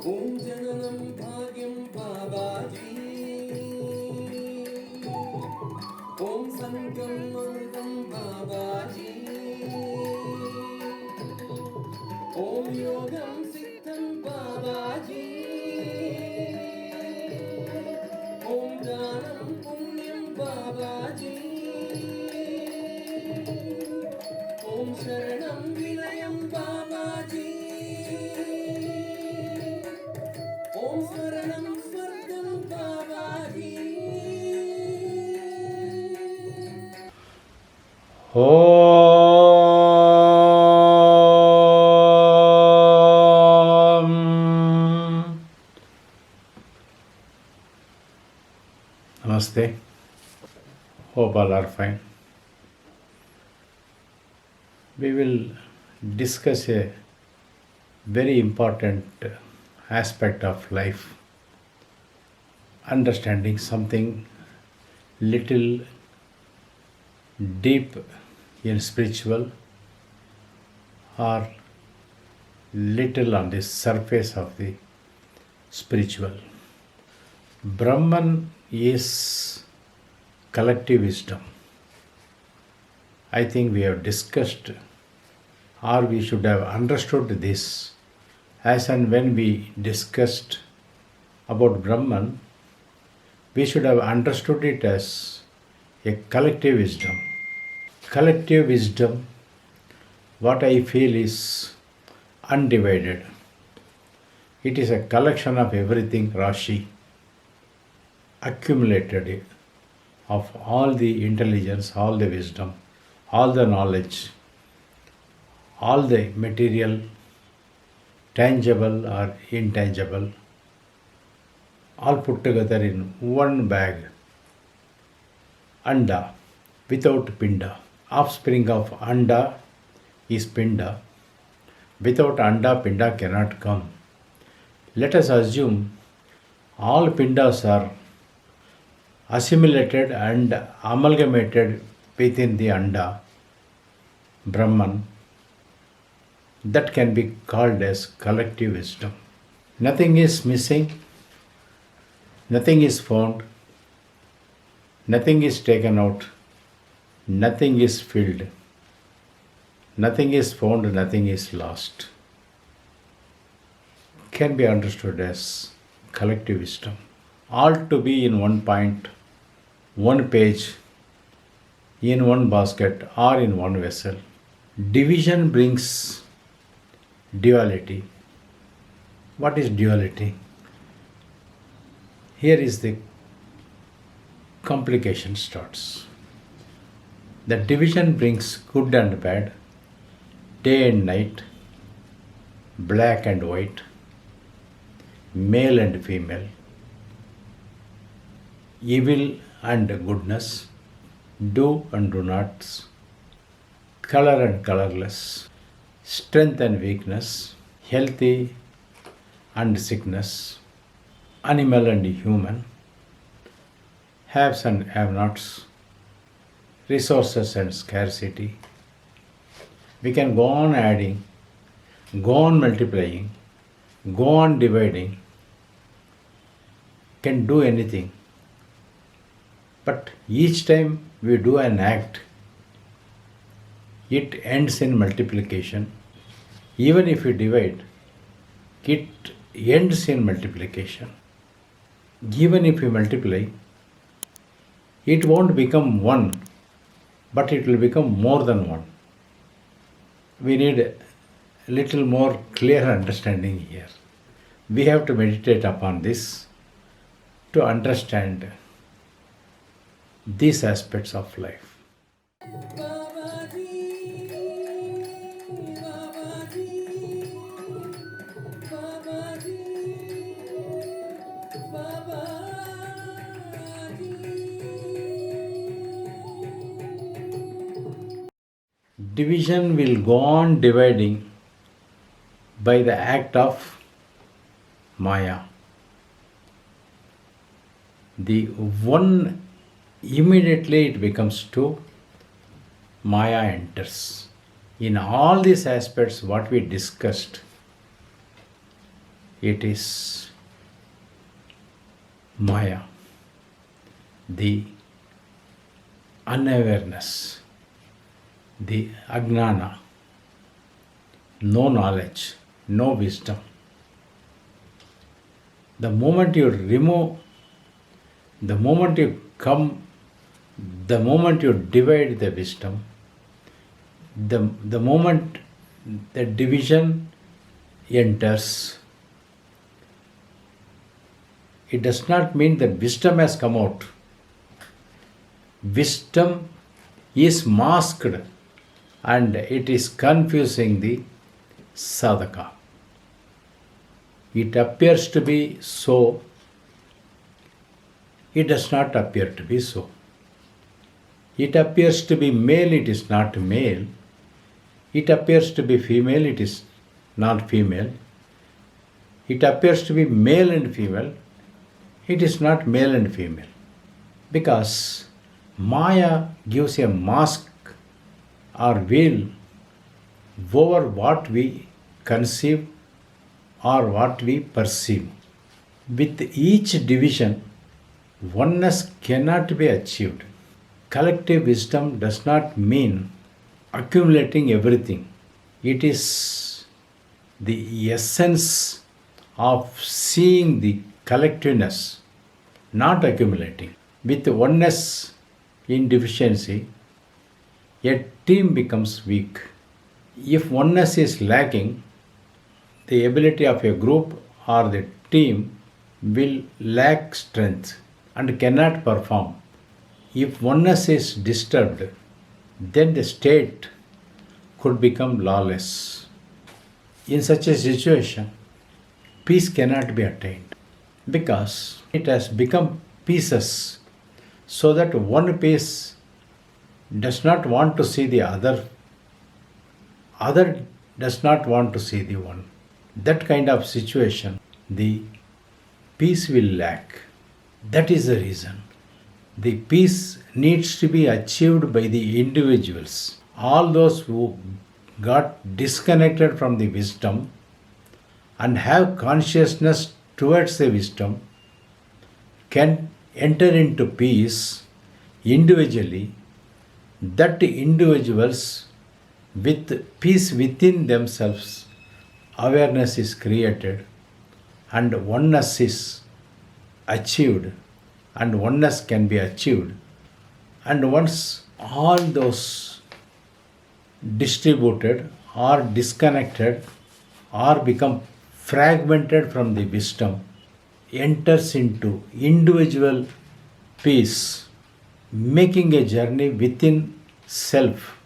Om Jananam Bhagyam Babaji. Om Santam Amritam Babaji. Om Yogam Siddham Babaji. Om Dhanam Punyam Babaji. Om Sharanam Vinayam Babaji. Om Swaranam Swargam Babaji. Om. Namaste. Hope all are fine. We will discuss a very important aspect of life, understanding something little deep in spiritual or little on the surface of the spiritual. Brahman is collective wisdom. I think we have discussed, or we should have understood this as and when we discussed about Brahman, we should have understood it as a collective wisdom. Collective wisdom, what I feel, is undivided. It is a collection of everything, Rashi, accumulated of all the intelligence, all the wisdom, all the knowledge, all the material, tangible or intangible, all put together in one bag. Anda, without Pinda. Offspring of Anda is Pinda. Without Anda, Pinda cannot come. Let us assume all Pindas are assimilated and amalgamated within the Anda, Brahman. That can be called as collective wisdom. Nothing is missing, nothing is found, nothing is taken out, nothing is filled, nothing is found, nothing is lost. Can be understood as collective wisdom. All to be in one point, one page, in one basket or in one vessel. Division brings duality. What is duality? Here is the complication starts. The division brings good and bad, day and night, black and white, male and female, evil and goodness, do and do nots, color and colorless, strength and weakness, healthy and sickness, animal and human, haves and have-nots, resources and scarcity. We can go on adding, go on multiplying, go on dividing, can do anything. But each time we do an act, it ends in multiplication. Even if we divide, it ends in multiplication. Even if we multiply, it won't become one, but it will become more than one. We need a little more clear understanding here. We have to meditate upon this to understand these aspects of life. Babaji, Babaji, Babaji, Babaji. Division will go on dividing by the act of Maya. The one, immediately it becomes two, Maya enters. In all these aspects, what we discussed, it is Maya, the unawareness, the Ajnana, no knowledge, no wisdom. The moment you remove, the moment you come, the moment you divide the wisdom, the moment the division enters, it does not mean that wisdom has come out. Wisdom is masked and it is confusing the sadhaka. It appears to be so, it does not appear to be so. It appears to be male, it is not male. It appears to be female, it is not female. It appears to be male and female, it is not male and female. Because Maya gives a mask or veil over what we conceive or what we perceive. With each division, oneness cannot be achieved. Collective wisdom does not mean accumulating everything. It is the essence of seeing the collectiveness, not accumulating. With oneness in deficiency, a team becomes weak. If oneness is lacking, the ability of a group or the team will lack strength and cannot perform. If oneness is disturbed, then the state could become lawless. In such a situation, peace cannot be attained because it has become pieces, so that one piece does not want to see the other does not want to see the one. That kind of situation, the peace will lack. That is the reason. The peace needs to be achieved by the individuals. All those who got disconnected from the wisdom and have consciousness towards the wisdom can enter into peace individually. That individuals with peace within themselves, awareness is created and oneness is achieved, and oneness can be achieved. And once all those distributed or disconnected or become fragmented from the wisdom, enters into individual peace, making a journey within self.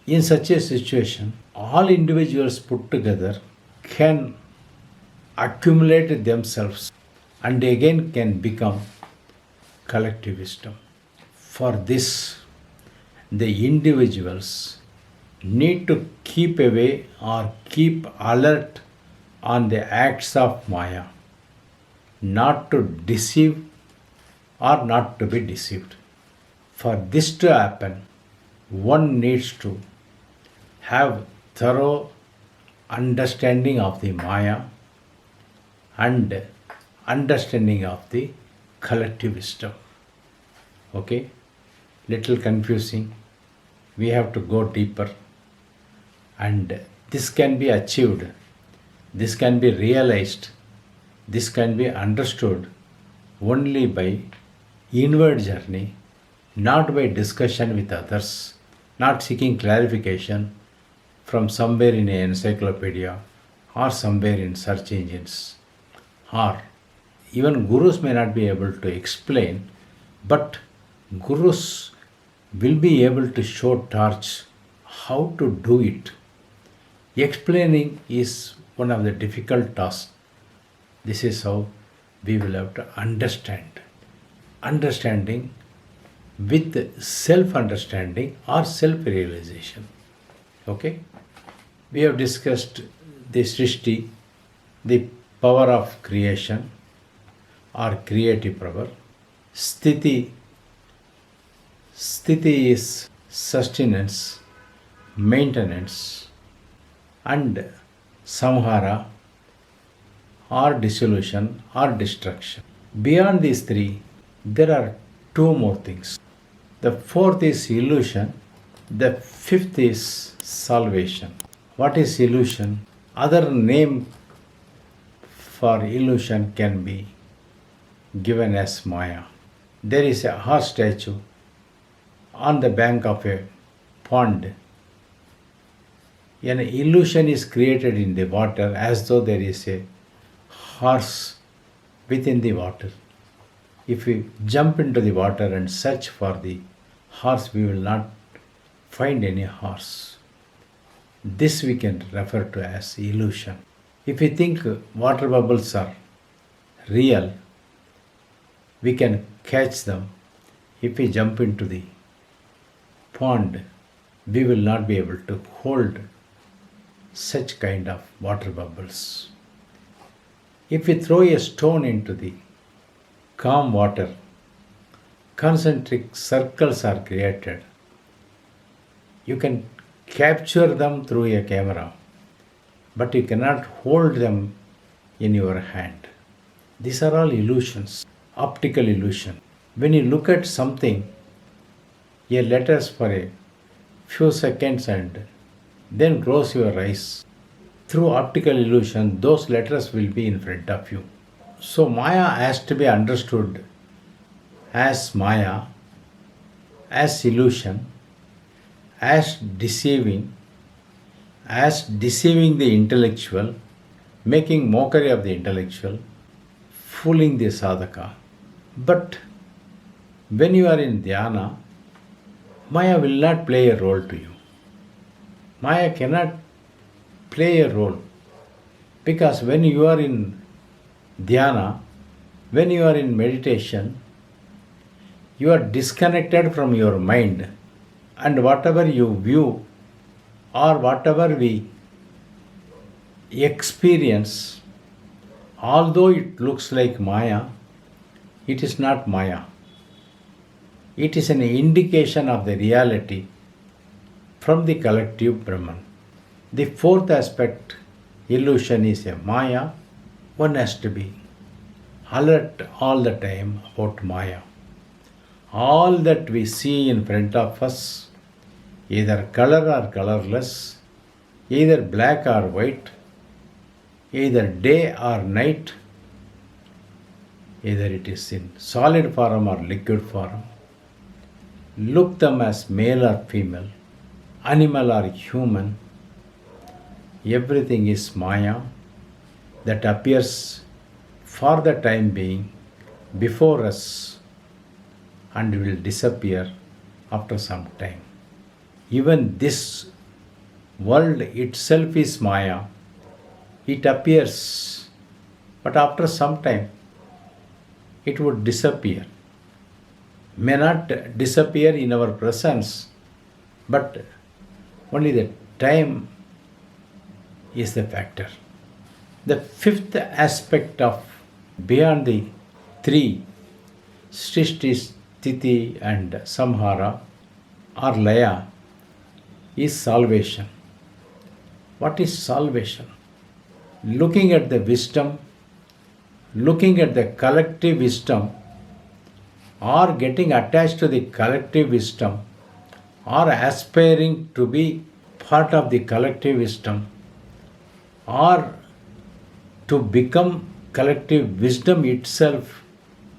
In such a situation, all individuals put together can accumulate themselves and again can become collective wisdom. For this, the individuals need to keep away or keep alert on the acts of Maya, not to deceive or not to be deceived. For this to happen, one needs to have thorough understanding of the Maya and understanding of the collective wisdom. Okay? Little confusing. We have to go deeper. And this can be achieved. This can be realized. This can be understood only by inward journey, not by discussion with others, not seeking clarification from somewhere in an encyclopedia or somewhere in search engines. Or even gurus may not be able to explain, but gurus will be able to show torch how to do it. Explaining is one of the difficult tasks. This is how we will have to understand. Understanding with self-understanding or self-realization. Okay? We have discussed the Srishti, the power of creation or creative power. Sthiti is sustenance, maintenance, and samhara or dissolution or destruction. Beyond these three, there are two more things. The fourth is illusion, the fifth is salvation. What is illusion? Other name for illusion can be given as Maya. There is a horse statue on the bank of a pond. An illusion is created in the water as though there is a horse within the water. If we jump into the water and search for the horse, we will not find any horse. This we can refer to as illusion. If we think water bubbles are real, we can catch them. If we jump into the pond, we will not be able to hold such kind of water bubbles. If we throw a stone into the calm water, concentric circles are created. You can capture them through a camera, but you cannot hold them in your hand. These are all illusions, optical illusion. When you look at something, a letters for a few seconds and then close your eyes, through optical illusion, those letters will be in front of you. So Maya has to be understood as Maya, as illusion, as deceiving the intellectual, making mockery of the intellectual, fooling the sadhaka. But when you are in Dhyana, Maya will not play a role to you. Maya cannot play a role, because when you are in Dhyana, when you are in meditation, you are disconnected from your mind, and whatever you view or whatever we experience, although it looks like Maya, it is not Maya. It is an indication of the reality from the collective Brahman. The fourth aspect, illusion, is a Maya. One has to be alert all the time about Maya. All that we see in front of us, either color or colorless, either black or white, either day or night, either it is in solid form or liquid form, look them as male or female, animal or human, everything is Maya that appears for the time being before us and will disappear after some time. Even this world itself is Maya. It appears, but after some time it would disappear. May not disappear in our presence, but only the time is the factor. The fifth aspect of beyond the three, Srishti, Sthiti and Samhara or Laya, is salvation. What is salvation? Looking at the wisdom, looking at the collective wisdom, or getting attached to the collective wisdom, or aspiring to be part of the collective wisdom, or to become collective wisdom itself,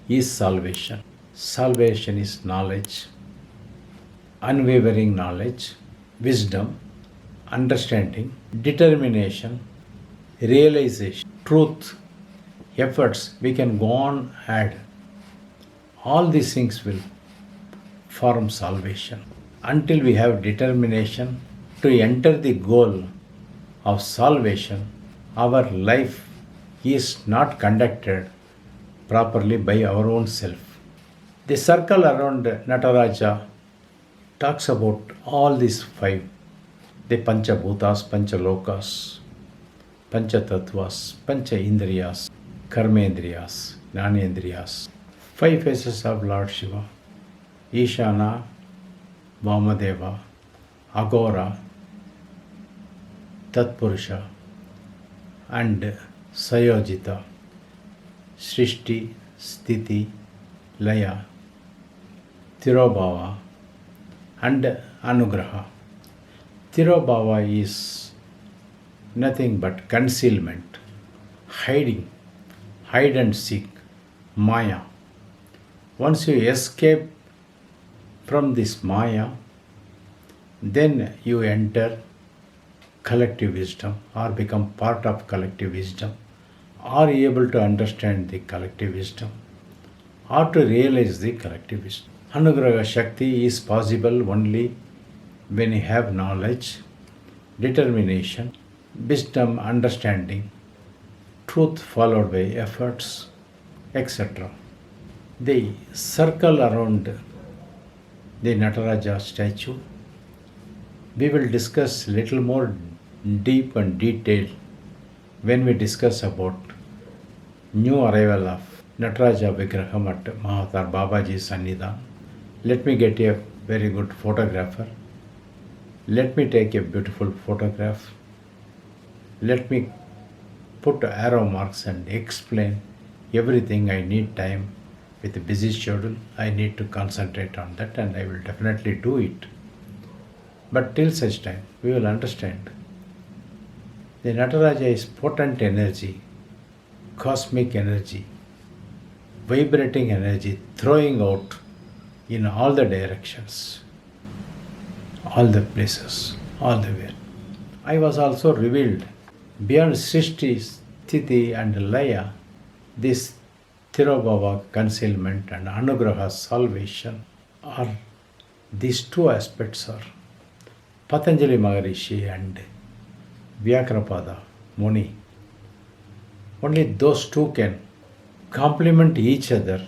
is salvation. Salvation is knowledge, unwavering knowledge, wisdom, understanding, determination, realization, truth, efforts. We can go on add. All these things will form salvation. Until we have determination to enter the goal of salvation, our life is not conducted properly by our own self. The circle around Nataraja talks about all these five, the Pancha Bhutas, Pancha Lokas, Pancha Tattvas, Pancha Indriyas, Karmendriyas, Jnanendriyas. Five faces of Lord Shiva: Ishana, Vamadeva, Agora, Tatpurusha, and Sayojita, Srishti, Sthiti, Laya, Tirobhava and Anugraha. Tirobhava is nothing but concealment, hiding, hide and seek, Maya. Once you escape from this Maya, then you enter collective wisdom or become part of collective wisdom, or able to understand the collective wisdom, or to realize the collective wisdom. Anugraha Shakti is possible only when you have knowledge, determination, wisdom, understanding, truth followed by efforts, etc. The circle around the Nataraja statue, we will discuss little more deep and detail when we discuss about new arrival of Nataraja Vigraham at Mahavatar Babaji Sannidhan. Let me get a very good photographer. Let me take a beautiful photograph. Let me put arrow marks and explain everything. I need time with a busy schedule. I need to concentrate on that, and I will definitely do it. But till such time, we will understand. The Nataraja is potent energy, cosmic energy, vibrating energy, throwing out in all the directions, all the places, all the way. I was also revealed beyond Srishti, Sthiti and Laya, this Tirobhava concealment and Anugraha salvation are these two aspects are Patanjali Maharishi and Vyakrapada Muni. Only those two can complement each other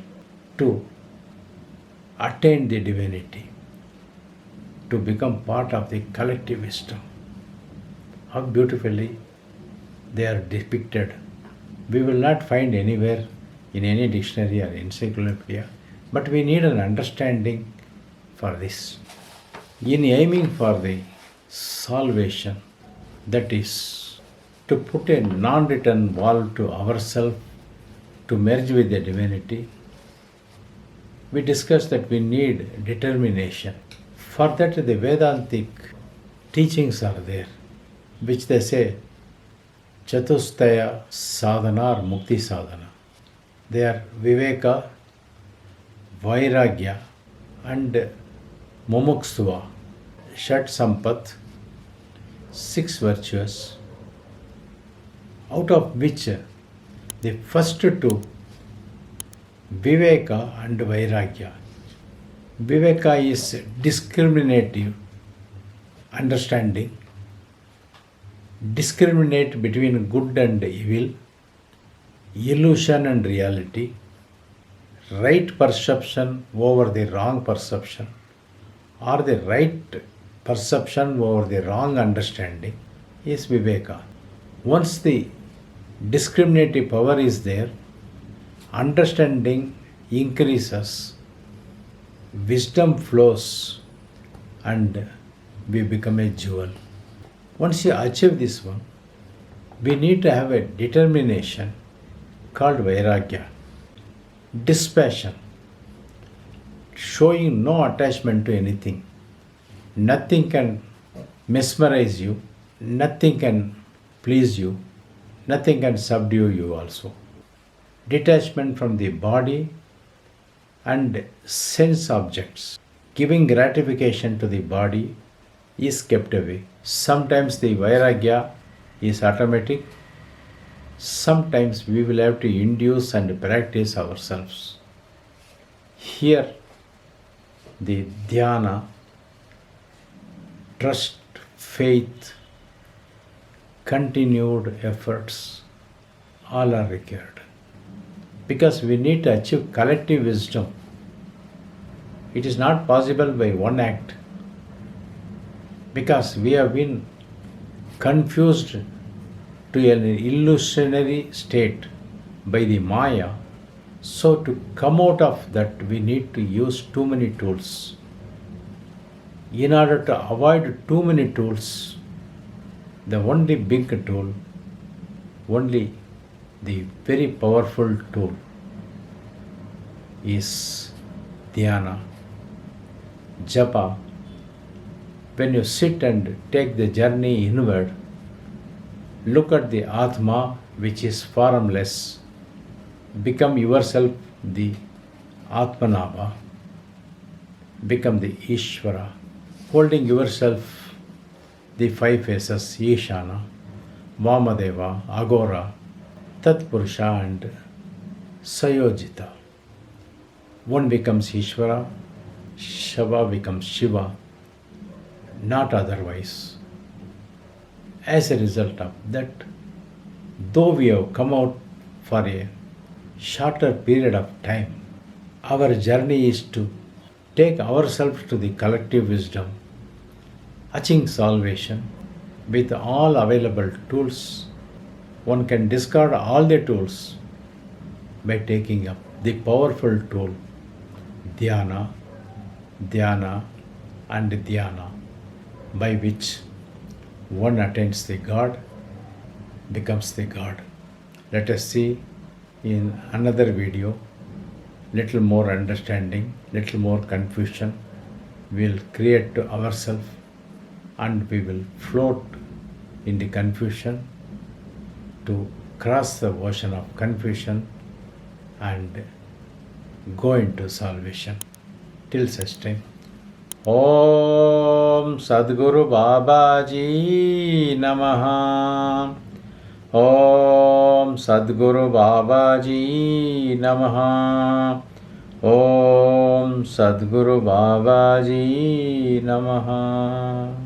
to attain the divinity, to become part of the collective wisdom. How beautifully they are depicted. We will not find anywhere in any dictionary or encyclopedia, but we need an understanding for this. In aiming for the salvation, that is, to put a non-written wall to ourselves to merge with the divinity, we discussed that we need determination. For that, the Vedantic teachings are there, which they say Chatustaya sadhana or mukti sadhana. They are Viveka, Vairagya and Mumuksuva, Shat Sampat, 6 virtues, out of which the first two, Viveka and Vairagya. Viveka is discriminative understanding, discriminate between good and evil, illusion and reality, right perception over the wrong perception, or the right perception over the wrong understanding is Viveka. Once the discriminative power is there, understanding increases, wisdom flows, and we become a jewel. Once you achieve this one, we need to have a determination called Vairagya, dispassion, showing no attachment to anything. Nothing can mesmerize you, nothing can please you, nothing can subdue you also. Detachment from the body and sense objects, giving gratification to the body is kept away. Sometimes the Vairagya is automatic, sometimes we will have to induce and practice ourselves. Here, the Dhyana, trust, faith, continued efforts, all are required. Because we need to achieve collective wisdom. It is not possible by one act. Because we have been confused to an illusionary state by the Maya. So to come out of that, we need to use too many tools. In order to avoid too many tools, the only big tool, only the very powerful tool is Dhyana, Japa. When you sit and take the journey inward, look at the Atma which is formless, become yourself the Atmanava, become the Ishvara, holding yourself the five faces Ishana, Vamadeva, Agora, Tatpurusha and Sayojita. One becomes Ishvara, Shava becomes Shiva, not otherwise. As a result of that, though we have come out for a shorter period of time, our journey is to take ourselves to the collective wisdom, achieving salvation with all available tools. One can discard all the tools by taking up the powerful tool Dhyana, Dhyana and Dhyana, by which one attains the God, becomes the God. Let us see in another video, little more understanding, little more confusion we'll create to ourselves, and we will float in the confusion to cross the ocean of confusion and go into salvation. Till such time, Om Sadguru Babaji Namaha. Om Sadguru Babaji Namaha. Om Sadguru Babaji Namaha.